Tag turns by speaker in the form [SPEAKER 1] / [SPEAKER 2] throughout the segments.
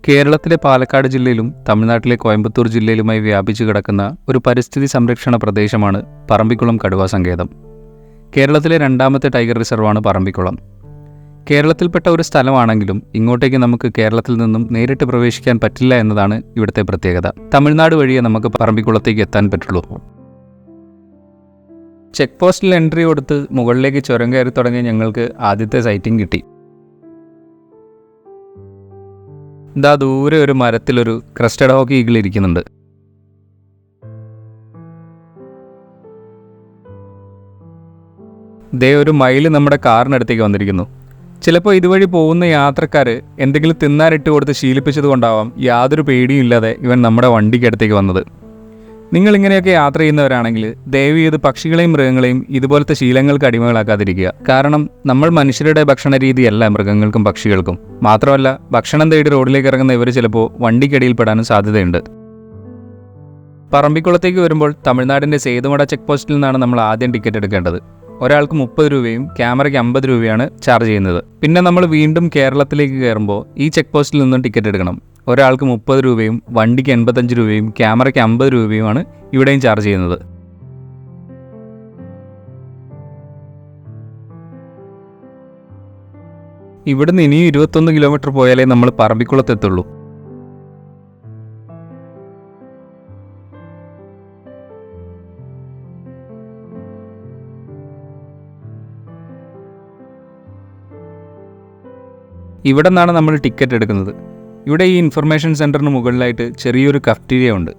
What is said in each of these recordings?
[SPEAKER 1] കേരളത്തിലെ പാലക്കാട് ജില്ലയിലും തമിഴ്നാട്ടിലെ കോയമ്പത്തൂർ ജില്ലയിലുമായി വ്യാപിച്ചു കിടക്കുന്ന ഒരു പരിസ്ഥിതി സംരക്ഷണ പ്രദേശമാണ് പറമ്പിക്കുളം കടുവാ സങ്കേതം. കേരളത്തിലെ രണ്ടാമത്തെ ടൈഗർ റിസർവാണ് പറമ്പിക്കുളം. കേരളത്തിൽപ്പെട്ട ഒരു സ്ഥലമാണെങ്കിലും ഇങ്ങോട്ടേക്ക് നമുക്ക് കേരളത്തിൽ നിന്നും നേരിട്ട് പ്രവേശിക്കാൻ പറ്റില്ല എന്നതാണ് ഇവിടുത്തെ പ്രത്യേകത. തമിഴ്നാട് വഴിയേ നമുക്ക് പറമ്പിക്കുളത്തേക്ക് എത്താൻ പറ്റുള്ളൂ. ചെക്ക് പോസ്റ്റിൽ എൻട്രി കൊടുത്ത് മുകളിലേക്ക് ചുരം കയറി തുടങ്ങി ഞങ്ങൾക്ക് ആദ്യത്തെ സൈറ്റിംഗ് കിട്ടി. ഇതാ ദൂരെ ഒരു മരത്തിലൊരു ക്രസ്റ്റഡ് ഹോക്കി ഈഗിൾ ഇരിക്കുന്നുണ്ട്. ദേ ഒരു മയിൽ നമ്മുടെ കാറിനടുത്തേക്ക് വന്നിരിക്കുന്നു. ചിലപ്പോൾ ഇതുവഴി പോകുന്ന യാത്രക്കാർ എന്തെങ്കിലും തിന്നാനിട്ട് കൊടുത്ത് ശീലിപ്പിച്ചത് കൊണ്ടാവാം യാതൊരു പേടിയും ഇല്ലാതെ ഇവൻ നമ്മുടെ വണ്ടിക്ക് അടുത്തേക്ക് വന്നത്. നിങ്ങളിങ്ങനെയൊക്കെ യാത്ര ചെയ്യുന്നവരാണെങ്കിൽ ദയവ് ചെയ്ത് പക്ഷികളെയും മൃഗങ്ങളെയും ഇതുപോലത്തെ ശീലങ്ങൾക്ക് അടിമകളാക്കാതിരിക്കുക. കാരണം നമ്മൾ മനുഷ്യരുടെ ഭക്ഷണ രീതിയല്ല മൃഗങ്ങൾക്കും പക്ഷികൾക്കും. മാത്രമല്ല ഭക്ഷണം തേടി റോഡിലേക്ക് ഇറങ്ങുന്ന ഇവർ ചിലപ്പോൾ വണ്ടിക്കടിയിൽപ്പെടാനും സാധ്യതയുണ്ട്. പറമ്പിക്കുളത്തേക്ക് വരുമ്പോൾ തമിഴ്നാടിൻ്റെ സേതുമട ചെക്ക് പോസ്റ്റിൽ നിന്നാണ് നമ്മൾ ആദ്യം ടിക്കറ്റ് എടുക്കേണ്ടത്. ഒരാൾക്ക് 30 രൂപയും ക്യാമറയ്ക്ക് 50 രൂപയാണ് ചാർജ് ചെയ്യുന്നത്. പിന്നെ നമ്മൾ വീണ്ടും കേരളത്തിലേക്ക് കയറുമ്പോൾ ഈ ചെക്ക് പോസ്റ്റിൽ നിന്നും ടിക്കറ്റ് എടുക്കണം. ഒരാൾക്ക് 30 രൂപയും വണ്ടിക്ക് 85 രൂപയും ക്യാമറയ്ക്ക് 50 രൂപയുമാണ് ഇവിടെയും ചാർജ് ചെയ്യുന്നത്. ഇവിടുന്ന് ഇനിയും 21 കിലോമീറ്റർ പോയാലേ നമ്മൾ പറമ്പിക്കുളത്തെത്തുള്ളൂ. ഇവിടെ നിന്നാണ് നമ്മൾ ടിക്കറ്റ് എടുക്കുന്നത്. ഇവിടെ ഈ ഇൻഫർമേഷൻ സെൻറ്ററിന് മുകളിലായിട്ട് ചെറിയൊരു കഫ്റ്റീരിയ ഉണ്ട്.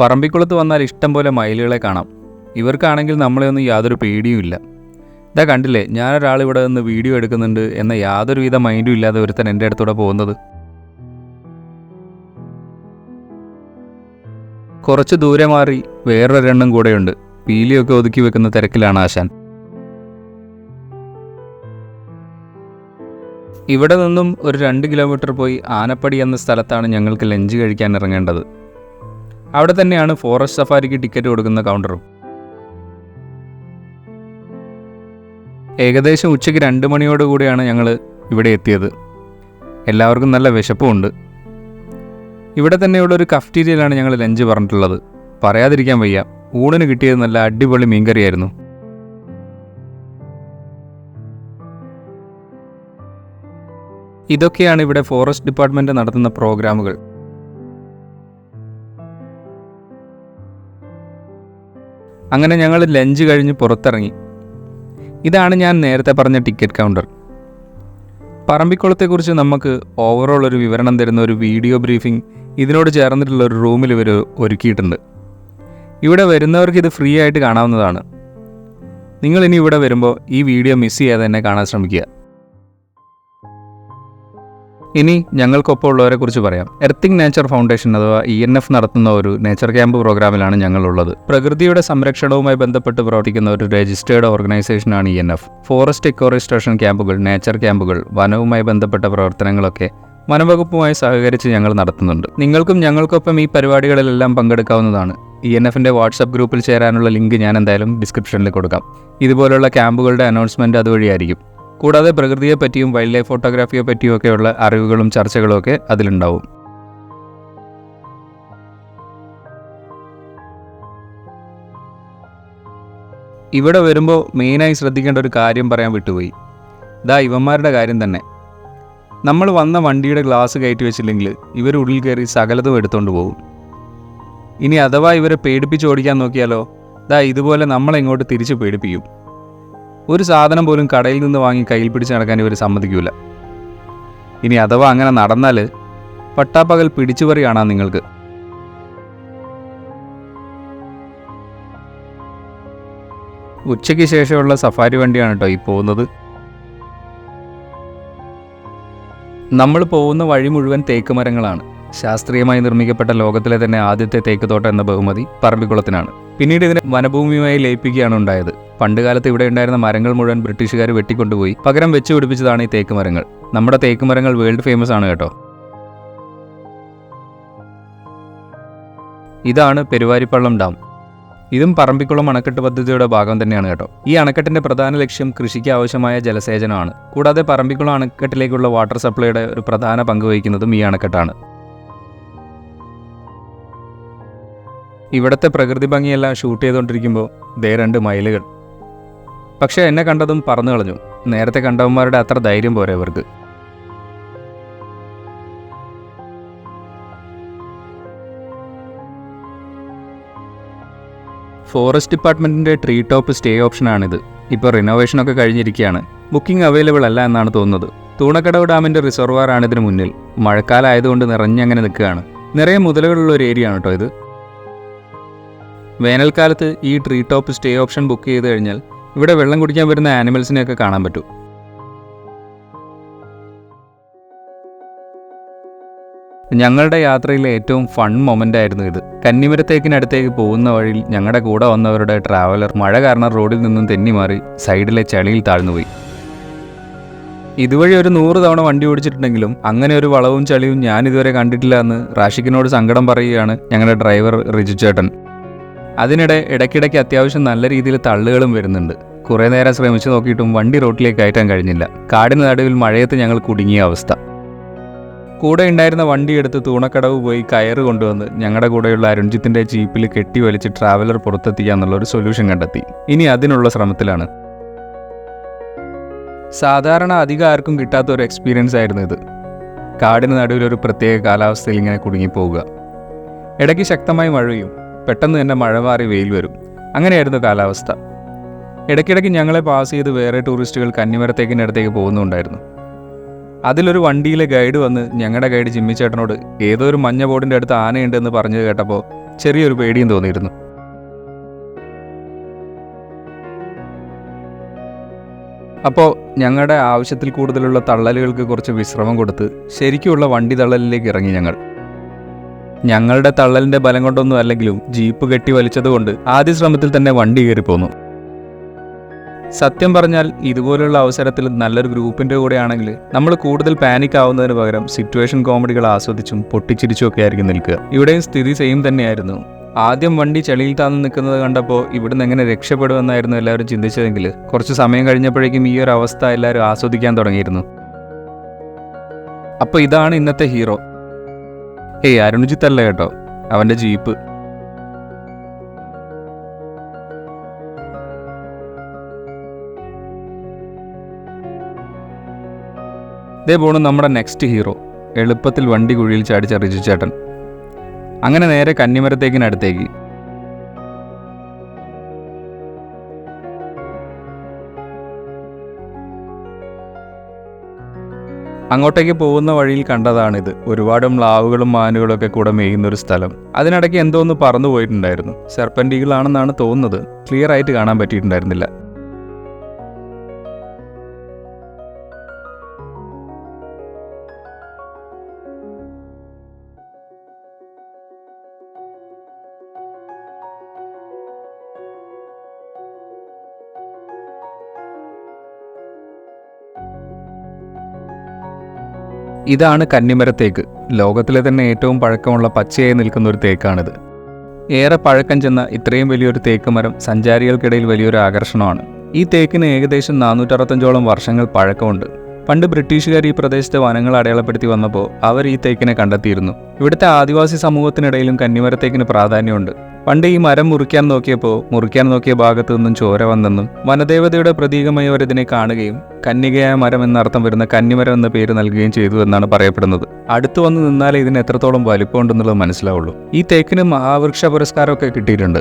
[SPEAKER 1] പറമ്പിക്കുളത്ത് വന്നാൽ ഇഷ്ടം പോലെ മയിലുകളെ കാണാം. ഇവർക്കാണെങ്കിൽ നമ്മളെയൊന്നും യാതൊരു പേടിയുമില്ല. ഇതാ കണ്ടില്ലേ, ഞാനൊരാൾ ഇവിടെ നിന്ന് വീഡിയോ എടുക്കുന്നുണ്ട് എന്ന യാതൊരുവിധ മൈൻഡും ഇല്ലാതെ ഒരുത്തൻ എൻ്റെ അടുത്തൂടെ പോകുന്നത്. കുറച്ച് ദൂരെ മാറി വേറൊരെണ്ണം കൂടെയുണ്ട്. പീലിയൊക്കെ ഒതുക്കി വെക്കുന്ന തിരക്കിലാണ് ആശാൻ. ഇവിടെ നിന്നും ഒരു 2 കിലോമീറ്റർ പോയി ആനപ്പടി എന്ന സ്ഥലത്താണ് ഞങ്ങൾക്ക് ലഞ്ച് കഴിക്കാൻ ഇറങ്ങേണ്ടത്. അവിടെ തന്നെയാണ് ഫോറസ്റ്റ് സഫാരിക്ക് ടിക്കറ്റ് കൊടുക്കുന്ന കൗണ്ടറും. ഏകദേശം ഉച്ചയ്ക്ക് 2 മണിയോടുകൂടിയാണ് ഞങ്ങൾ ഇവിടെ എത്തിയത്. എല്ലാവർക്കും നല്ല വിശപ്പുമുണ്ട്. ഇവിടെ തന്നെയുള്ള ഒരു കഫ്റ്റീരിയയിലാണ് ഞങ്ങൾ ലഞ്ച് പറഞ്ഞിട്ടുള്ളത്. പറയാതിരിക്കാൻ വയ്യ, ഊണിന് കിട്ടിയത് നല്ല അടിപൊളി മീൻകറിയായിരുന്നു. ഇതൊക്കെയാണ് ഇവിടെ ഫോറസ്റ്റ് ഡിപ്പാർട്ട്മെൻറ്റ് നടത്തുന്ന പ്രോഗ്രാമുകൾ. അങ്ങനെ ഞങ്ങൾ ലഞ്ച് കഴിഞ്ഞ് പുറത്തിറങ്ങി. ഇതാണ് ഞാൻ നേരത്തെ പറഞ്ഞ ടിക്കറ്റ് കൗണ്ടർ. പറമ്പിക്കുളത്തെക്കുറിച്ച് നമുക്ക് ഓവറോൾ ഒരു വിവരണം തരുന്ന ഒരു വീഡിയോ ബ്രീഫിംഗ് ഇതിനോട് ചേർന്നിട്ടുള്ള ഒരു റൂമിൽ ഇവർ ഒരുക്കിയിട്ടുണ്ട്. ഇവിടെ വരുന്നവർക്ക് ഇത് ഫ്രീ ആയിട്ട് കാണാവുന്നതാണ്. നിങ്ങളിനി ഇവിടെ വരുമ്പോൾ ഈ വീഡിയോ മിസ് ചെയ്യാതെ തന്നെ കാണാൻ ശ്രമിക്കുക. ഇനി ഞങ്ങൾക്കൊപ്പം ഉള്ളവരെ കുറിച്ച് പറയാം. എർത്തിങ് നേച്ചർ ഫൗണ്ടേഷൻ അഥവാ ENF നടത്തുന്ന ഒരു നേച്ചർ ക്യാമ്പ് പ്രോഗ്രാമിലാണ് ഞങ്ങളുള്ളത്. പ്രകൃതിയുടെ സംരക്ഷണവുമായി ബന്ധപ്പെട്ട് പ്രവർത്തിക്കുന്ന ഒരു രജിസ്റ്റേർഡ് ഓർഗനൈസേഷനാണ് ENF. ഫോറസ്റ്റ് എക്കോറിസ്റ്റേഷൻ ക്യാമ്പുകൾ, നേച്ചർ ക്യാമ്പുകൾ, വനവുമായി ബന്ധപ്പെട്ട പ്രവർത്തനങ്ങളൊക്കെ വനംവകുപ്പുമായി സഹകരിച്ച് ഞങ്ങൾ നടത്തുന്നുണ്ട്. നിങ്ങൾക്കും ഞങ്ങൾക്കൊപ്പം ഈ പരിപാടികളിലെല്ലാം പങ്കെടുക്കാവുന്നതാണ്. ENFൻ്റെ വാട്സപ്പ് ഗ്രൂപ്പിൽ ചേരാനുള്ള ലിങ്ക് ഞാൻ എന്തായാലും ഡിസ്ക്രിപ്ഷനിൽ കൊടുക്കാം. ഇതുപോലുള്ള ക്യാമ്പുകളുടെ അനൗൺസ്മെൻറ്റ് അതുവഴിയായിരിക്കും. കൂടാതെ പ്രകൃതിയെ പറ്റിയും വൈൽഡ് ലൈഫ് ഫോട്ടോഗ്രാഫിയെ പറ്റിയുമൊക്കെയുള്ള അറിവുകളും ചർച്ചകളും ഒക്കെ അതിലുണ്ടാവും. ഇവിടെ വരുമ്പോൾ മെയിനായി ശ്രദ്ധിക്കേണ്ട ഒരു കാര്യം പറയാൻ വിട്ടുപോയി. ഇതാ ഇവന്മാരുടെ കാര്യം തന്നെ. നമ്മൾ വന്ന വണ്ടിയുടെ ഗ്ലാസ് കയറ്റി വെച്ചില്ലെങ്കിൽ ഇവർ ഉള്ളിൽ കയറി സകലതും എടുത്തുകൊണ്ട് പോകും. ഇനി അഥവാ ഇവരെ പേടിപ്പിച്ച് ഓടിക്കാൻ നോക്കിയാലോ, ദാ ഇതുപോലെ നമ്മളെങ്ങോട്ട് തിരിച്ച് പേടിപ്പിക്കും. ഒരു സാധനം പോലും കടയിൽ നിന്ന് വാങ്ങി കയ്യിൽ പിടിച്ച് നടക്കാൻ ഇവർ സമ്മതിക്കൂല. ഇനി അഥവാ അങ്ങനെ നടന്നാൽ പട്ടാപ്പകൽ പിടിച്ചുപറി കാണാം നിങ്ങൾക്ക്. ഉച്ചയ്ക്ക് ശേഷമുള്ള സഫാരി വണ്ടിയാണ് കേട്ടോ ഈ പോകുന്നത്. നമ്മൾ പോകുന്ന വഴി മുഴുവൻ തേക്ക് മരങ്ങളാണ്. ശാസ്ത്രീയമായി നിർമ്മിക്കപ്പെട്ട ലോകത്തിലെ തന്നെ ആദ്യത്തെ തേക്ക് തോട്ടം എന്ന ബഹുമതി പറമ്പിക്കുളത്തിനാണ്. പിന്നീട് ഇതിനെ വനഭൂമിയുമായി ലയിപ്പിക്കുകയാണ് ഉണ്ടായത്. പണ്ടുകാലത്ത് ഇവിടെ ഉണ്ടായിരുന്ന മരങ്ങൾ മുഴുവൻ ബ്രിട്ടീഷുകാർ വെട്ടിക്കൊണ്ടുപോയി പകരം വെച്ചു പിടിപ്പിച്ചതാണ് ഈ തേക്ക് മരങ്ങൾ. നമ്മുടെ തേക്ക് മരങ്ങൾ വേൾഡ് ഫേമസ് ആണ് കേട്ടോ. ഇതാണ് പെരുവാരിപ്പള്ളം ഡാം. ഇതും പറമ്പിക്കുളം അണക്കെട്ട് പദ്ധതിയുടെ ഭാഗം തന്നെയാണ് കേട്ടോ. ഈ അണക്കെട്ടിന്റെ പ്രധാന ലക്ഷ്യം കൃഷിക്ക് ആവശ്യമായ ജലസേചനമാണ്. കൂടാതെ പറമ്പിക്കുളം അണക്കെട്ടിലേക്കുള്ള വാട്ടർ സപ്ലൈയുടെ ഒരു പ്രധാന പങ്ക് വഹിക്കുന്നതും ഈ അണക്കെട്ടാണ്. ഇവിടുത്തെ പ്രകൃതി ഭംഗിയെല്ലാം ഷൂട്ട് ചെയ്തുകൊണ്ടിരിക്കുമ്പോൾ ദേ 2 മയിലുകൾ. പക്ഷേ എന്നെ കണ്ടതും പറന്നു കളഞ്ഞു. നേരത്തെ കണ്ടവന്മാരുടെ അത്ര ധൈര്യം പോരെ അവർക്ക്. ഫോറസ്റ്റ് ഡിപ്പാർട്ട്മെൻറ്റിൻ്റെ ട്രീ ടോപ്പ് സ്റ്റേ ഓപ്ഷനാണിത്. ഇപ്പോൾ റിനോവേഷനൊക്കെ കഴിഞ്ഞിരിക്കുകയാണ്. ബുക്കിംഗ് അവൈലബിൾ അല്ല എന്നാണ് തോന്നുന്നത്. തൂണക്കടവ് ഡാമിൻ്റെ റിസർവറാണ് ഇതിന് മുന്നിൽ. മഴക്കാലം ആയതുകൊണ്ട് നിറഞ്ഞങ്ങനെ നിൽക്കുകയാണ്. നിറയെ മുതലുകളുള്ള ഒരു ഏരിയ ആണ് കേട്ടോ ഇത്. വേനൽക്കാലത്ത് ഈ tree top stay option book ചെയ്ത് കഴിഞ്ഞാൽ ഇവിടെ വെള്ളം കുടിക്കാൻ വരുന്ന ആനിമൽസിനെയൊക്കെ കാണാൻ പറ്റും. ഞങ്ങളുടെ യാത്രയിലെ ഏറ്റവും ഫൺ മൊമെൻ്റ് ആയിരുന്നു ഇത്. കന്നിമരത്തേക്കിനടുത്തേക്ക് പോകുന്ന വഴിയിൽ ഞങ്ങളുടെ കൂടെ വന്നവരുടെ ട്രാവലർ മഴ കാരണം റോഡിൽ നിന്നും തെന്നിമാറി സൈഡിലെ ചളിയിൽ താഴ്ന്നുപോയി. ഇതുവഴി ഒരു 100 തവണ വണ്ടി ഓടിച്ചിട്ടുണ്ടെങ്കിലും അങ്ങനെ ഒരു വളവും ചളിയും ഞാൻ ഇതുവരെ കണ്ടിട്ടില്ല എന്ന് റാഷിക്കിനോട് സങ്കടം പറയുകയാണ് ഞങ്ങളുടെ ഡ്രൈവർ റിജു ചേട്ടൻ. അതിനിടെ ഇടയ്ക്കിടയ്ക്ക് അത്യാവശ്യം നല്ല രീതിയിൽ തള്ളുകളും വരുന്നുണ്ട്. കുറേ നേരം ശ്രമിച്ചു നോക്കിയിട്ടും വണ്ടി റോട്ടിലേക്ക് കയറ്റാൻ കഴിഞ്ഞില്ല. കാടിന് നടുവിൽ മഴയത്ത് ഞങ്ങൾ കുടുങ്ങിയ അവസ്ഥ. കൂടെ ഉണ്ടായിരുന്ന വണ്ടിയെടുത്ത് തൂണക്കടവ് പോയി കയറ് കൊണ്ടുവന്ന് ഞങ്ങളുടെ കൂടെയുള്ള അരുൺജിത്തിൻ്റെ ജീപ്പിൽ കെട്ടി വലിച്ച് ട്രാവലർ പുറത്തെത്തിക്കാന്നുള്ള ഒരു സൊല്യൂഷൻ കണ്ടെത്തി. ഇനി അതിനുള്ള ശ്രമത്തിലാണ്. സാധാരണ അധികം ആർക്കും കിട്ടാത്ത ഒരു എക്സ്പീരിയൻസ് ആയിരുന്നു ഇത്. കാടിന് നടുവിൽ ഒരു പ്രത്യേക കാലാവസ്ഥയിൽ ഇങ്ങനെ കുടുങ്ങിപ്പോവുക. ഇടയ്ക്ക് ശക്തമായി മഴയും പെട്ടെന്ന് തന്നെ മഴ മാറി വെയിൽ വരും. അങ്ങനെയായിരുന്നു കാലാവസ്ഥ. ഇടയ്ക്കിടയ്ക്ക് ഞങ്ങളെ പാസ് ചെയ്ത് വേറെ ടൂറിസ്റ്റുകൾ കന്നിമരത്തേക്കിനടുത്തേക്ക് പോകുന്നുണ്ടായിരുന്നു. അതിലൊരു വണ്ടിയിലെ ഗൈഡ് വന്ന് ഞങ്ങളുടെ ഗൈഡ് ജിമ്മിച്ചേട്ടനോട് ഏതോ ഒരു മഞ്ഞ ബോർഡിൻ്റെ അടുത്ത് ആനയുണ്ടെന്ന് പറഞ്ഞത് കേട്ടപ്പോൾ ചെറിയൊരു പേടിയും തോന്നിയിരുന്നു. അപ്പോൾ ഞങ്ങളുടെ ആവശ്യത്തിൽ കൂടുതലുള്ള തള്ളലുകൾക്ക് കുറച്ച് വിശ്രമം കൊടുത്ത് ശരിക്കുമുള്ള വണ്ടി തള്ളലിലേക്ക് ഇറങ്ങി ഞങ്ങളുടെ തള്ളലിൻ്റെ ബലം കൊണ്ടൊന്നും അല്ലെങ്കിലും ജീപ്പ് കെട്ടി വലിച്ചതുകൊണ്ട് ആദ്യ ശ്രമത്തിൽ തന്നെ വണ്ടി കയറിപ്പോന്നു. സത്യം പറഞ്ഞാൽ ഇതുപോലുള്ള അവസരത്തിൽ നല്ലൊരു ഗ്രൂപ്പിൻ്റെ കൂടെ ആണെങ്കിൽ നമ്മൾ കൂടുതൽ പാനിക് ആവുന്നതിന് പകരം സിറ്റുവേഷൻ കോമഡികൾ ആസ്വദിച്ചും പൊട്ടിച്ചിരിച്ചും ഒക്കെ ആയിരിക്കും നിൽക്കുക. ഇവിടെയും സ്ഥിതി സെയിം തന്നെയായിരുന്നു. ആദ്യം വണ്ടി ചെളിയിൽ താന്ന് നിൽക്കുന്നത് കണ്ടപ്പോൾ ഇവിടുന്ന് എങ്ങനെ രക്ഷപ്പെടുമെന്നായിരുന്നു എല്ലാവരും ചിന്തിച്ചതെങ്കിൽ കുറച്ച് സമയം കഴിഞ്ഞപ്പോഴേക്കും ഈ ഒരു അവസ്ഥ എല്ലാവരും ആസ്വദിക്കാൻ തുടങ്ങിയിരുന്നു. അപ്പോൾ ഇതാണ് ഇന്നത്തെ ഹീറോ. അരുൺജിത്ത് അല്ല കേട്ടോ, അവൻ്റെ ജീപ്പ്. ഇതേ പോണു നമ്മുടെ നെക്സ്റ്റ് ഹീറോ, എളുപ്പത്തിൽ വണ്ടി കുഴിയിൽ ചാടിച്ച റിജു ചേട്ടൻ. അങ്ങനെ നേരെ കന്നിമരത്തേക്കിനടുത്തേക്ക്. അങ്ങോട്ടേക്ക് പോകുന്ന വഴിയിൽ കണ്ടതാണിത്. ഒരുപാട് മ്ലാവുകളും മാനുകളും ഒക്കെ കൂടെ മേയുന്നൊരു സ്ഥലം. അതിനിടയ്ക്ക് എന്തോന്ന് പറന്നു പോയിട്ടുണ്ടായിരുന്നു. സെർപ്പൻറ്റീകളാണെന്നാണ് തോന്നുന്നത്. ക്ലിയർ ആയിട്ട് കാണാൻ പറ്റിയിട്ടുണ്ടായിരുന്നില്ല. ഇതാണ് കന്നിമരത്തേക്ക്. ലോകത്തിലെ തന്നെ ഏറ്റവും പഴക്കമുള്ള പച്ചയായി നിൽക്കുന്ന ഒരു തേക്കാണിത്. ഏറെ പഴക്കം ചെന്ന ഇത്രയും വലിയൊരു തേക്ക് മരം സഞ്ചാരികൾക്കിടയിൽ വലിയൊരു ആകർഷണമാണ്. ഈ തേക്കിന് ഏകദേശം 465ഓളം വർഷങ്ങൾ പഴക്കമുണ്ട്. പണ്ട് ബ്രിട്ടീഷുകാർ ഈ പ്രദേശത്തെ വനങ്ങൾ അടയാളപ്പെടുത്തി വന്നപ്പോൾ അവർ ഈ തേക്കിനെ കണ്ടെത്തിയിരുന്നു. ഇവിടുത്തെ ആദിവാസി സമൂഹത്തിനിടയിലും കന്നിമരത്തേക്കിന് പ്രാധാന്യമുണ്ട്. പണ്ട് ഈ മരം മുറിക്കാൻ നോക്കിയ ഭാഗത്തു നിന്നും ചോര വന്നെന്നും വനദേവതയുടെ പ്രതീകമായി അവർ ഇതിനെ കാണുകയും കന്യകയായ മരം എന്നർത്ഥം വരുന്ന കന്നിമരം എന്ന പേര് നൽകുകയും ചെയ്തു എന്നാണ് പറയപ്പെടുന്നത്. അടുത്തു വന്ന് നിന്നാലേ ഇതിന് എത്രത്തോളം വലിപ്പമുണ്ടെന്നുള്ളത് മനസ്സിലാവുള്ളൂ. ഈ തേക്കിന് മഹാവൃക്ഷ പുരസ്കാരമൊക്കെ കിട്ടിയിട്ടുണ്ട്.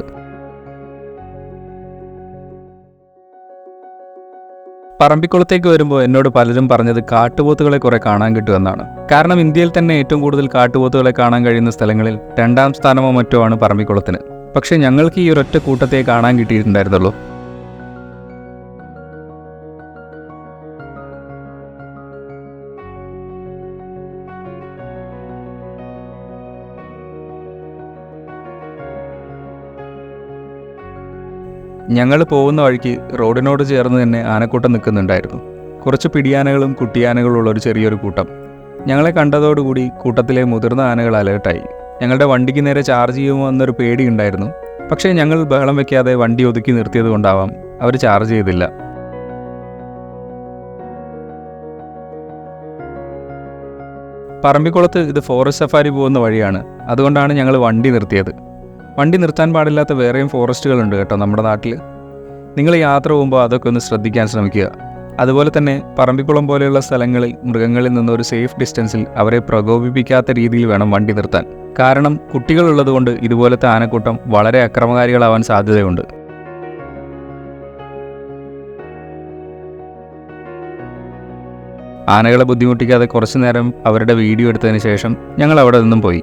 [SPEAKER 1] പറമ്പിക്കുളത്തേക്ക് വരുമ്പോൾ എന്നോട് പലരും പറഞ്ഞത് കാട്ടുപോത്തുകളെ കുറെ കാണാൻ കിട്ടുമെന്നാണ്. കാരണം ഇന്ത്യയിൽ തന്നെ ഏറ്റവും കൂടുതൽ കാട്ടുപോത്തുകളെ കാണാൻ കഴിയുന്ന സ്ഥലങ്ങളിൽ 2ാം സ്ഥാനമോ മറ്റോ ആണ് പറമ്പിക്കുളത്തിന്. പക്ഷെ ഞങ്ങൾക്ക് ഈ ഒരൊറ്റ കൂട്ടത്തെ കാണാൻ കിട്ടിയിട്ടുണ്ടായിരുന്നുള്ളൂ. ഞങ്ങൾ പോകുന്ന വഴിക്ക് റോഡിനോട് ചേർന്ന് തന്നെ ആനക്കൂട്ടം നിൽക്കുന്നുണ്ടായിരുന്നു. കുറച്ച് പിടിയാനകളും കുട്ടിയാനകളും ഉള്ള ഒരു ചെറിയൊരു കൂട്ടം. ഞങ്ങളെ കണ്ടതോടുകൂടി കൂട്ടത്തിലെ മുതിർന്ന ആനകൾ അലേർട്ടായി. ഞങ്ങളുടെ വണ്ടിക്ക് നേരെ ചാർജ് ചെയ്യുമോ എന്നൊരു പേടിയുണ്ടായിരുന്നു. പക്ഷേ ഞങ്ങൾ ബഹളം വെക്കാതെ വണ്ടി ഒതുക്കി നിർത്തിയത് കൊണ്ടാവാം അവർ ചാർജ് ചെയ്തില്ല. പറമ്പിക്കുളത്ത് ഇത് ഫോറസ്റ്റ് സഫാരി പോകുന്ന വഴിയാണ്. അതുകൊണ്ടാണ് ഞങ്ങൾ വണ്ടി നിർത്തിയത്. വണ്ടി നിർത്താൻ പാടില്ലാത്ത വേറെയും ഫോറസ്റ്റുകളുണ്ട് കേട്ടോ നമ്മുടെ നാട്ടിൽ. നിങ്ങൾ യാത്ര പോകുമ്പോൾ അതൊക്കെ ഒന്ന് ശ്രദ്ധിക്കാൻ ശ്രമിക്കുക. അതുപോലെ തന്നെ പറമ്പിക്കുളം പോലെയുള്ള സ്ഥലങ്ങളിൽ മൃഗങ്ങളിൽ നിന്ന് ഒരു സേഫ് ഡിസ്റ്റൻസിൽ അവരെ പ്രകോപിപ്പിക്കാത്ത രീതിയിൽ വേണം വണ്ടി നിർത്താൻ. കാരണം കുട്ടികളുള്ളതുകൊണ്ട് ഇതുപോലത്തെ ആനക്കൂട്ടം വളരെ അക്രമകാരികളാവാൻ സാധ്യതയുണ്ട്. ആനകളെ ബുദ്ധിമുട്ടിക്കാതെ കുറച്ചു നേരം അവരുടെ വീഡിയോ എടുത്തതിന് ശേഷം ഞങ്ങൾ അവിടെ നിന്നും പോയി.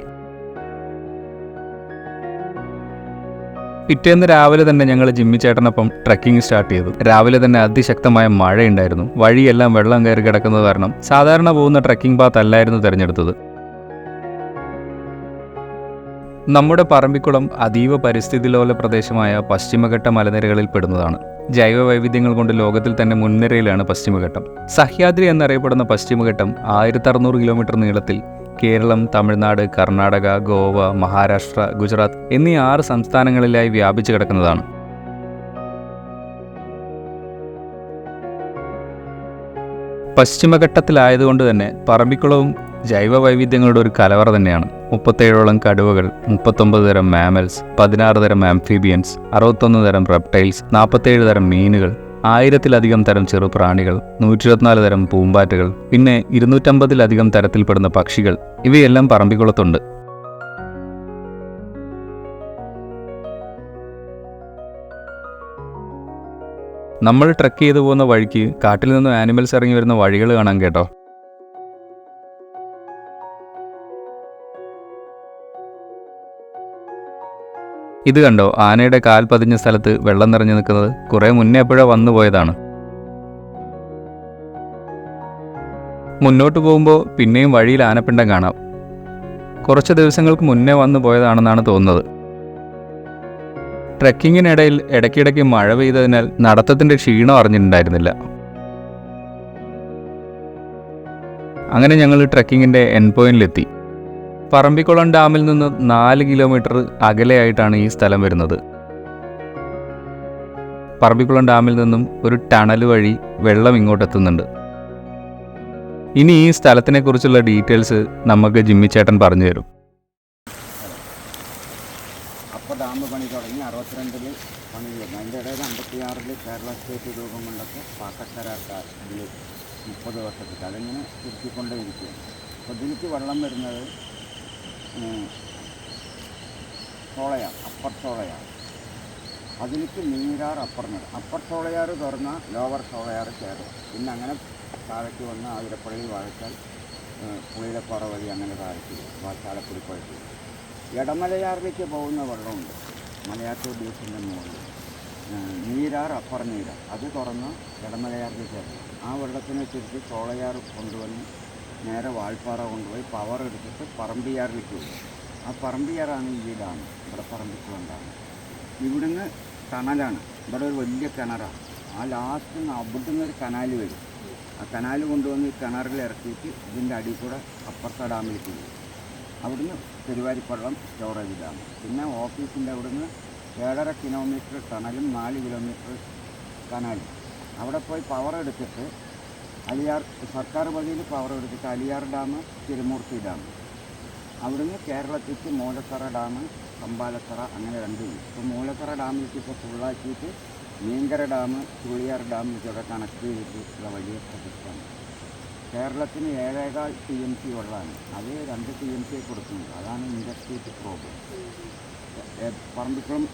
[SPEAKER 1] പിറ്റേന്ന് രാവിലെ തന്നെ ഞങ്ങൾ ജിമ്മി ചേട്ടനൊപ്പം ട്രക്കിംഗ് സ്റ്റാർട്ട് ചെയ്തു. രാവിലെ തന്നെ അതിശക്തമായ മഴയുണ്ടായിരുന്നു. വഴിയെല്ലാം വെള്ളം കയറി കിടക്കുന്നത് കാരണം സാധാരണ പോകുന്ന ട്രക്കിംഗ് പാത്ത് അല്ലായിരുന്നു തിരഞ്ഞെടുത്തത്. നമ്മുടെ പറമ്പിക്കുളം അതീവ പരിസ്ഥിതിലോല പ്രദേശമായ പശ്ചിമഘട്ട മലനിരകളിൽ പെടുന്നതാണ്. ജൈവ വൈവിധ്യങ്ങൾ കൊണ്ട് ലോകത്തിൽ തന്നെ മുൻനിരയിലാണ് പശ്ചിമഘട്ടം. സഹ്യാദ്രി എന്നറിയപ്പെടുന്ന പശ്ചിമഘട്ടം 1600 കിലോമീറ്റർ നീളത്തിൽ കേരളം, തമിഴ്നാട്, കർണാടക, ഗോവ, മഹാരാഷ്ട്ര, ഗുജറാത്ത് എന്നീ 6 സംസ്ഥാനങ്ങളിലായി വ്യാപിച്ചു കിടക്കുന്നതാണ്. പശ്ചിമഘട്ടത്തിലായതുകൊണ്ട് തന്നെ പറമ്പിക്കുളവും ജൈവ വൈവിധ്യങ്ങളുടെ ഒരു കലവറ തന്നെയാണ്. 37ഓളം കടുവകൾ, 39 തരം മാമൽസ്, 16 തരം ആംഫീബിയൻസ്, 61 തരം റെപ്റ്റൈൽസ്, 47 തരം മീനുകൾ, 1000-ലധികം തരം ചെറുപ്രാണികൾ, 124 തരം പൂമ്പാറ്റകൾ, പിന്നെ 250-ലധികം തരത്തിൽപ്പെടുന്ന പക്ഷികൾ, ഇവയെല്ലാം പറമ്പിക്കുളത്തുണ്ട്. നമ്മൾ ട്രക്ക് ചെയ്തു പോകുന്ന വഴിക്ക് കാട്ടിൽ നിന്നും ആനിമൽസ് ഇറങ്ങി വരുന്ന വഴികൾ കാണാൻ കേട്ടോ. ഇത് കണ്ടോ, ആനയുടെ കാൽ പതിഞ്ഞ സ്ഥലത്ത് വെള്ളം നിറഞ്ഞു നിൽക്കുന്നത് കുറെ മുന്നേ എപ്പോഴോ വന്നു പോയതാണ്. മുന്നോട്ട് പോകുമ്പോൾ പിന്നെയും വഴിയിൽ ആനപ്പിണ്ടം കാണാം. കുറച്ച് ദിവസങ്ങൾക്ക് മുന്നേ വന്നു പോയതാണെന്നാണ് തോന്നുന്നത്. ട്രെക്കിങ്ങിനിടയിൽ ഇടയ്ക്കിടയ്ക്ക് മഴ പെയ്തതിനാൽ നടത്തത്തിന്റെ ക്ഷീണം അറിഞ്ഞിട്ടുണ്ടായിരുന്നില്ല. അങ്ങനെ ഞങ്ങൾ ട്രെക്കിങ്ങിന്റെ എൻഡ് പോയിന്റിലെത്തി. പറമ്പിക്കുളം ഡാമിൽ നിന്ന് 4 കിലോമീറ്റർ അകലെയായിട്ടാണ് ഈ സ്ഥലം വരുന്നത്. പറമ്പിക്കുളം ഡാമിൽ നിന്നും ഒരു ടണൽ വഴി വെള്ളം ഇങ്ങോട്ടെത്തുന്നുണ്ട്. ഇനി ഈ സ്ഥലത്തിനെ കുറിച്ചുള്ള ഡീറ്റെയിൽസ് നമുക്ക് ജിമ്മി ചേട്ടൻ പറഞ്ഞു തരും.
[SPEAKER 2] അപ്പോൾ ഡാം പണി തുടങ്ങി 62-ൽ പണി തുടങ്ങി. അതിൻ്റെ ഇടയിൽ 56-ൽ കേരള സ്റ്റേറ്റ് രൂപം കൊണ്ടൊക്കെ പാട്ടക്കരാർ ഇതിൽ 30 വർഷത്തേക്ക് അതിങ്ങനെ തിരുത്തിക്കൊണ്ടേയിരിക്കുകയാണ്. അപ്പോൾ ഇതിലേക്ക് വെള്ളം വരുന്നത് ചോളയാർ, അപ്പർ ചോളയാർ. അതിലേക്ക് നീരാർ, അപ്പർ ചോളയാർ തുറന്ന ലോവർ ചോളയാർ ചേരും. പിന്നെ അങ്ങനെ താഴേക്ക് വന്ന് ആതിരപ്പള്ളി, വാഴച്ചാൽ, പുളിയിലപ്പാറ വഴി അങ്ങനെ താഴേക്ക് ചാലക്കുടി പുഴയ്ക്ക് ഇടമലയാറിലേക്ക് പോകുന്ന വെള്ളമുണ്ട്. മലയാറ്റൂർ ബീച്ചിൻ്റെ മുകളിൽ നീരാർ, അപ്പർ നീരാർ അത് തുറന്ന് ഇടമലയാറിലേക്ക് ഇറങ്ങി. ആ വെള്ളത്തിനെ തിരിച്ച് ചോളയാർ കൊണ്ടുവന്ന് നേരെ വാൾപ്പാറ കൊണ്ടുപോയി പവർ എടുത്തിട്ട് പറമ്പിയാറിലേക്ക് പോയി. ആ പറമ്പിയാറാണ് ഈ ഡാം. ഇവിടെ പറമ്പിക്കുളം ഡാം. ഇവിടുന്ന് കനലാണ്. ഇവിടെ ഒരു വലിയ കിണറാണ്. ആ ലാസ്റ്റ് അവിടുന്ന് ഒരു കനാൽ വരും. ആ കനാൽ കൊണ്ടുവന്ന് ഈ കിണറിൽ ഇറക്കിയിട്ട് ഇതിൻ്റെ അടിയിൽ കൂടെ അപ്പുറത്തെ ഡാമിലേക്ക് പോകും. അവിടുന്ന് പെരുവാരിപ്പള്ളം സ്റ്റോറേജ് ഡാം. പിന്നെ ഓഫീസിൻ്റെ അവിടുന്ന് 7.5 കിലോമീറ്റർ ടണലും 4 കിലോമീറ്റർ കനാലും. അവിടെ പോയി പവർ എടുത്തിട്ട് അലിയാർ സർക്കാർ വഴിയിൽ പവർ എടുത്തിട്ട് അലിയാർ ഡാം, തിരുമൂർത്തി ഡാം. അവിടുന്ന് കേരളത്തിലേക്ക് മൂലത്തറ ഡാം, കമ്പാലത്തറ അങ്ങനെ 2 ഇപ്പോൾ മൂലത്തറ ഡാമിലേക്ക് ഇപ്പോൾ ഫുള്ളാക്കിയിട്ട് മീങ്കര ഡാം, ചുള്ളിയാർ ഡാം ഇതൊക്കെ കണക്ട് ചെയ്തിട്ടുള്ള വലിയ പ്രൊജക്റ്റാണ്. കേരളത്തിന് 7.25 TMC വെള്ളമാണ്. അത് 2 TMC കൊടുക്കുന്നുണ്ട്. അതാണ് ഇൻഡസ്ട്രീറ്റ് പ്രോബ്ലം. പറമ്പിക്കുളം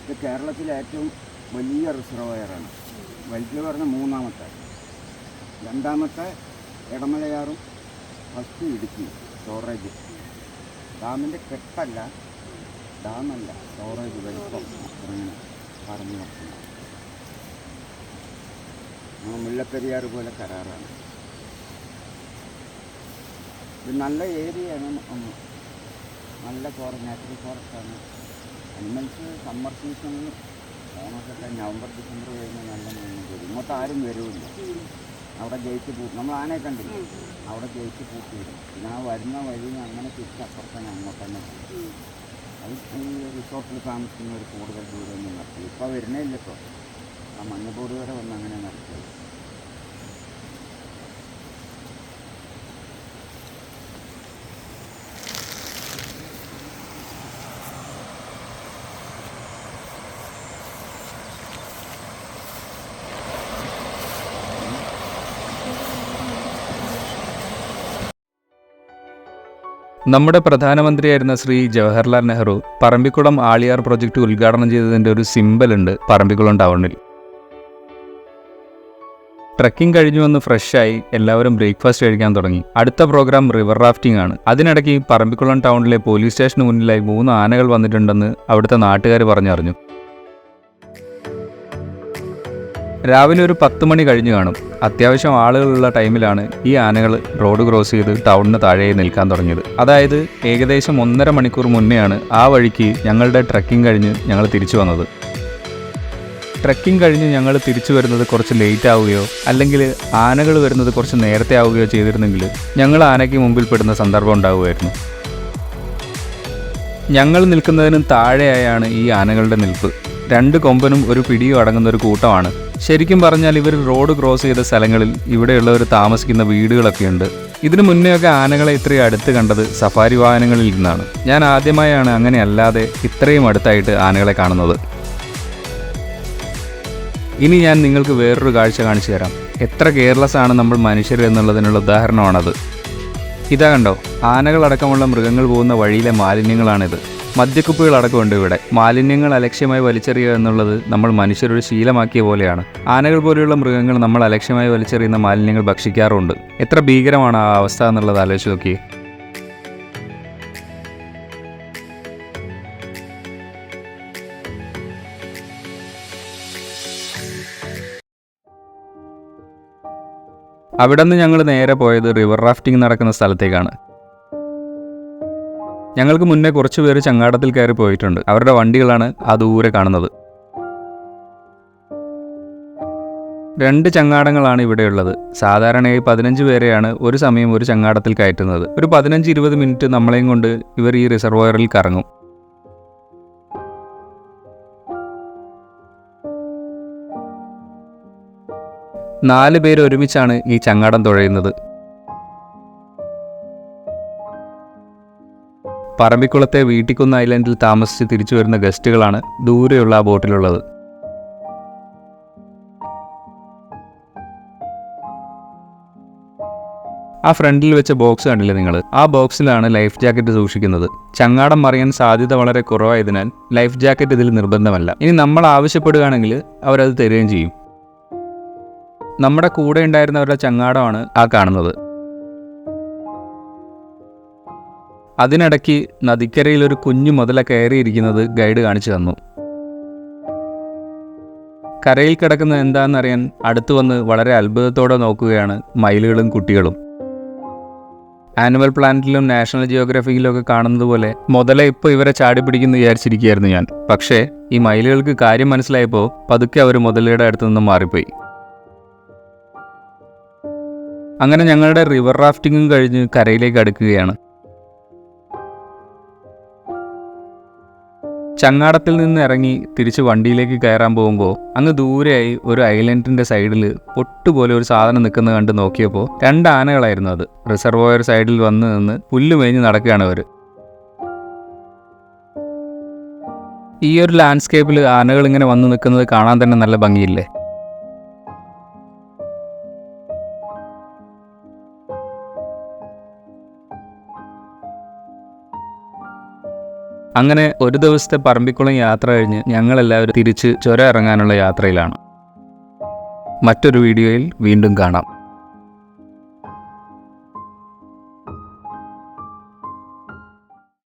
[SPEAKER 2] ഇത് കേരളത്തിലെ ഏറ്റവും വലിയ റിസർവയറാണ്. വലുത് പറഞ്ഞ 3ാമത്തെ, 2ാമത്തെ ഇടമലയാറും, ഫസ്റ്റ് ഇടുക്കി സ്റ്റോറേജ്. ഡാമിൻ്റെ കെട്ടല്ല, ഡാമല്ല, സ്റ്റോറേജ് വലിപ്പം ഇങ്ങനെ പറഞ്ഞു നോക്കുന്നത്. മുല്ലപ്പെരിയാർ പോലെ കരാറാണ്. ഇത് നല്ല ഏരിയയാണ്. നല്ല നാച്ചുറൽ ഫോറസ്റ്റാണ്. അനിമൽസ് സമ്മർ സീസണിൽ ഓണമൊക്കെ നവംബർ ഡിസംബർ കഴിഞ്ഞാൽ നല്ല മീൻ വരും. ഇങ്ങോട്ട് ആരും വരുമില്ല. അവിടെ ഗേറ്റ് പൂട്ടി, നമ്മൾ ആനയെ കണ്ടില്ല, അവിടെ ഗേറ്റ് പൂട്ടിയിടും. പിന്നെ ആ വരുന്ന വഴി അങ്ങനെ തിരിച്ചപ്പുറത്തന്നെ അങ്ങോട്ട് തന്നെ പോകും. അത് ഈ റിസോർട്ടിൽ താമസിക്കുന്നവർ കൂടുതൽ ദൂരമൊന്നും നടത്തി. ഇപ്പോൾ വരുന്നേ ഇല്ല. ഇപ്പോൾ ആ മഞ്ഞപ്പൂട് വരെ വന്ന് അങ്ങനെ നടത്തിയത്.
[SPEAKER 1] നമ്മുടെ പ്രധാനമന്ത്രിയായിരുന്ന ശ്രീ ജവഹർലാൽ നെഹ്റു പറമ്പിക്കുളം ആളിയാർ പ്രൊജക്ട് ഉദ്ഘാടനം ചെയ്തതിൻ്റെ ഒരു സിമ്പൽ ഉണ്ട് പറമ്പിക്കുളം ടൗണിൽ. ട്രക്കിംഗ് കഴിഞ്ഞു വന്ന് ഫ്രഷായി എല്ലാവരും ബ്രേക്ക്ഫാസ്റ്റ് കഴിക്കാൻ തുടങ്ങി. അടുത്ത പ്രോഗ്രാം റിവർ റാഫ്റ്റിംഗ് ആണ്. അതിനിടയ്ക്ക് പറമ്പിക്കുളം ടൗണിലെ പോലീസ് സ്റ്റേഷന് മുന്നിലായി 3 ആനകൾ വന്നിട്ടുണ്ടെന്ന് അവിടുത്തെ നാട്ടുകാർ പറഞ്ഞറിഞ്ഞു. രാവിലെ ഒരു 10 മണി കഴിഞ്ഞു കാണും. അത്യാവശ്യം ആളുകളുള്ള ടൈമിലാണ് ഈ ആനകൾ റോഡ് ക്രോസ് ചെയ്ത് ടൗണിന് താഴെ നിൽക്കാൻ തുടങ്ങിയത്. അതായത് ഏകദേശം 1.5 മണിക്കൂർ മുന്നെയാണ് ആ വഴിക്ക് ഞങ്ങളുടെ ട്രക്കിംഗ് കഴിഞ്ഞ് ഞങ്ങൾ തിരിച്ചു വന്നത്. ട്രക്കിംഗ് കഴിഞ്ഞ് ഞങ്ങൾ തിരിച്ചു വരുന്നത് കുറച്ച് ലേറ്റ് ആവുകയോ അല്ലെങ്കിൽ ആനകൾ വരുന്നത് കുറച്ച് നേരത്തെ ആവുകയോ ചെയ്തിരുന്നെങ്കിൽ ഞങ്ങൾ ആനയ്ക്ക് മുമ്പിൽ പെടുന്ന സന്ദർഭം ഉണ്ടാവുമായിരുന്നു. ഞങ്ങൾ നിൽക്കുന്നതിനും താഴെയായാണ് ഈ ആനകളുടെ നിൽപ്പ്. 2 കൊമ്പനും ഒരു പിടിയും അടങ്ങുന്ന ഒരു കൂട്ടമാണ്. ശരിക്കും പറഞ്ഞാൽ ഇവർ റോഡ് ക്രോസ് ചെയ്ത സ്ഥലങ്ങളിൽ ഇവിടെയുള്ളവർ താമസിക്കുന്ന വീടുകളൊക്കെയുണ്ട്. ഇതിനു മുന്നെയൊക്കെ ആനകളെ ഇത്രയും അടുത്ത് കണ്ടത് സഫാരി വാഹനങ്ങളിൽ നിന്നാണ്. ഞാൻ ആദ്യമായാണ് അങ്ങനെ അല്ലാതെ ഇത്രയും അടുത്തായിട്ട് ആനകളെ കാണുന്നത്. ഇനി ഞാൻ നിങ്ങൾക്ക് വേറൊരു കാഴ്ച കാണിച്ചു തരാം. എത്ര കെയർലെസ് ആണ് നമ്മൾ മനുഷ്യർ എന്നുള്ളതിനുള്ള ഉദാഹരണമാണത്. ഇതാ കണ്ടോ, ആനകളടക്കമുള്ള മൃഗങ്ങൾ പോകുന്ന വഴിയിലെ മാലിന്യങ്ങളാണിത്. മദ്യക്കുപ്പികളടക്കമുണ്ട് ഇവിടെ. മാലിന്യങ്ങൾ അലക്ഷ്യമായി വലിച്ചെറിയുക എന്നുള്ളത് നമ്മൾ മനുഷ്യരൊരു ശീലമാക്കിയ പോലെയാണ്. ആനകൾ പോലെയുള്ള മൃഗങ്ങൾ നമ്മൾ അലക്ഷ്യമായി വലിച്ചെറിയുന്ന മാലിന്യങ്ങൾ ഭക്ഷിക്കാറുണ്ട്. എത്ര ഭീകരമാണ് ആ അവസ്ഥ എന്നുള്ളത് ആലോചിച്ച് നോക്കിയേ. അവിടെ നിന്ന് ഞങ്ങൾ നേരെ പോയത് റിവർ റാഫ്റ്റിംഗ് നടക്കുന്ന സ്ഥലത്തേക്കാണ്. ഞങ്ങൾക്ക് മുന്നേ കുറച്ച് പേര് ചങ്ങാടത്തിൽ കയറി പോയിട്ടുണ്ട്. അവരുടെ വണ്ടികളാണ് ആ ദൂരെ കാണുന്നത്. 2 ചങ്ങാടങ്ങളാണ് ഇവിടെയുള്ളത്. സാധാരണയായി 15 പേരെയാണ് ഒരു സമയം ഒരു ചങ്ങാടത്തിൽ കയറ്റുന്നത്. ഒരു 15-20 മിനിറ്റ് നമ്മളെയും കൊണ്ട് ഇവർ ഈ റിസർവോയറിൽ കറങ്ങും. നാല് പേര് ഒരുമിച്ചാണ് ഈ ചങ്ങാടം തുഴയുന്നത്. പറമ്പിക്കുളത്തെ വീട്ടിക്കുന്ന് ഐലൻഡിൽ താമസിച്ച് തിരിച്ചു വരുന്ന ഗസ്റ്റുകളാണ് ദൂരെയുള്ള ആ ബോട്ടിലുള്ളത്. ആ ഫ്രണ്ടിൽ വെച്ച ബോക്സ് കണ്ടില്ലേ നിങ്ങൾ? ആ ബോക്സിലാണ് ലൈഫ് ജാക്കറ്റ് സൂക്ഷിക്കുന്നത്. ചങ്ങാടം മറിയാൻ സാധ്യത വളരെ കുറവായതിനാൽ ലൈഫ് ജാക്കറ്റ് ഇതിൽ നിർബന്ധമല്ല. ഇനി നമ്മൾ ആവശ്യപ്പെടുകയാണെങ്കിൽ അവരത് തരികയും ചെയ്യും. നമ്മുടെ കൂടെ ഉണ്ടായിരുന്നവരുടെ ചങ്ങാടമാണ് ആ കാണുന്നത്. അതിനിടയ്ക്ക് നദിക്കരയിൽ ഒരു കുഞ്ഞു മുതല കയറിയിരിക്കുന്നത് ഗൈഡ് കാണിച്ചു തന്നു. കരയിൽ കിടക്കുന്നത് എന്താണെന്നറിയാൻ അടുത്തു വന്ന് വളരെ അത്ഭുതത്തോടെ നോക്കുകയാണ് മയിലുകളും കുട്ടികളും. ആനിമൽ പ്ലാനറ്റിലും നാഷണൽ ജിയോഗ്രഫിയിലും ഒക്കെ കാണുന്നത് പോലെ മുതല ഇപ്പോൾ ഇവരെ ചാടി പിടിക്കുന്നു വിചാരിച്ചിരിക്കുകയായിരുന്നു ഞാൻ. പക്ഷേ ഈ മയിലുകൾക്ക് കാര്യം മനസ്സിലായപ്പോൾ പതുക്കെ അവർ മുതലയുടെ അടുത്തു നിന്നും മാറിപ്പോയി. അങ്ങനെ ഞങ്ങളുടെ റിവർ റാഫ്റ്റിംഗും കഴിഞ്ഞ് കരയിലേക്ക് അടുക്കുകയാണ്. ചങ്ങാടത്തിൽ നിന്ന് ഇറങ്ങി തിരിച്ച് വണ്ടിയിലേക്ക് കയറാൻ പോകുമ്പോൾ അങ്ങ് ദൂരെയായി ഒരു ഐലൻഡിന്റെ സൈഡിൽ പൊട്ടുപോലെ ഒരു സാധനം നിൽക്കുന്നത് കണ്ട് നോക്കിയപ്പോൾ 2 ആനകളായിരുന്നു അത്. റിസർവോയർ സൈഡിൽ വന്ന് നിന്ന് പുല്ല് മേഞ്ഞ് നടക്കുകയാണ് അവർ. ഈ ഒരു ലാൻഡ്സ്കേപ്പിൽ ആനകൾ ഇങ്ങനെ വന്ന് നിൽക്കുന്നത് കാണാൻ തന്നെ നല്ല ഭംഗിയില്ലേ? അങ്ങനെ ഒരു ദിവസത്തെ പറമ്പിക്കുളം യാത്ര കഴിഞ്ഞ് ഞങ്ങളെല്ലാവരും തിരിച്ച് ചുരം ഇറങ്ങാനുള്ള യാത്രയിലാണ്. മറ്റൊരു വീഡിയോയിൽ വീണ്ടും കാണാം.